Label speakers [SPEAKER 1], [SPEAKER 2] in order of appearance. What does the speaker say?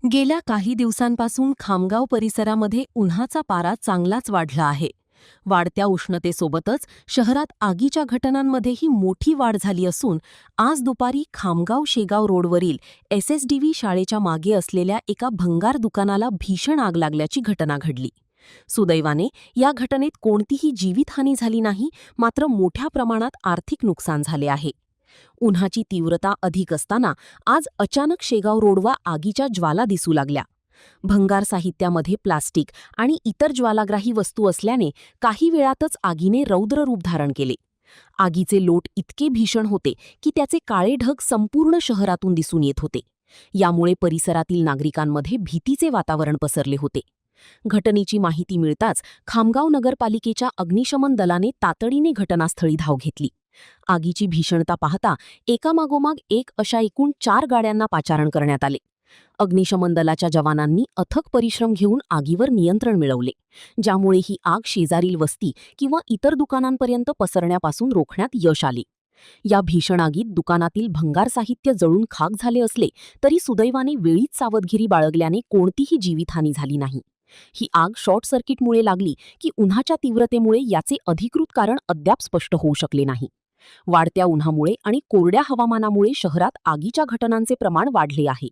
[SPEAKER 1] गेल्या काही दिवसांपासून खामगाव परिसरामध्ये उन्हाचा पारा चांगलाच वाढला आहे. वाढत्या उष्णतेसोबतच शहरात आगीच्या घटनांमध्येही मोठी वाढ झाली असून आज दुपारी खामगाव शेगाव रोडवरील एसएसडीव्ही शाळेच्या मागे असलेल्या एका भंगार दुकानाला भीषण आग लागल्याची घटना घडली. सुदैवाने या घटनेत कोणतीही जीवितहानी झाली नाही, मात्र मोठ्या प्रमाणात आर्थिक नुकसान झाले आहे. उन्हाची तीव्रता अधिक असताना आज अचानक शेगाव रोडवर आगीच्या ज्वाला दिसू लागल्या. भंगार साहित्यामध्ये प्लास्टिक आणि इतर ज्वालाग्राही वस्तू असल्याने काही वेळातच आगीने रौद्र रूप धारण केले. आगीचे लोट इतके भीषण होते की त्याचे काळे ढग संपूर्ण शहरातून दिसून येत होते. यामुळे परिसरातील नागरिकांमध्ये भीतीचे वातावरण पसरले होते. घटनेची माहिती मिळताच खामगाव नगरपालिकेच्या अग्निशमन दलाने तातडीने घटनास्थळी धाव घेतली. आगीची भीषणता पाहता एकामागोमाग एक अशा एकूण 4 गाड्यांना पाचारण करण्यात आले. अग्निशमन दलाच्या जवानांनी अथक परिश्रम घेऊन आगीवर नियंत्रण मिळवले, ज्यामुळे ही आग शेजारील वस्ती किंवा इतर दुकानांपर्यंत पसरण्यापासून रोखण्यात यश आले. या भीषण आगीत दुकानातील भंगार साहित्य जळून खाक झाले असले तरी सुदैवाने वेळीच सावधगिरी बाळगल्याने कोणतीही जीवितहानी झाली नाही. ही आग शॉर्ट सर्किटमुळे लागली की उन्हाच्या तीव्रतेमुळे याचे अधिकृत कारण अद्याप स्पष्ट होऊ शकले नाही. वाढत्या उन्हामुळे आणि कोरड्या हवामानामुळे शहरात आगीच्या घटनांचे प्रमाण वाढले आहे.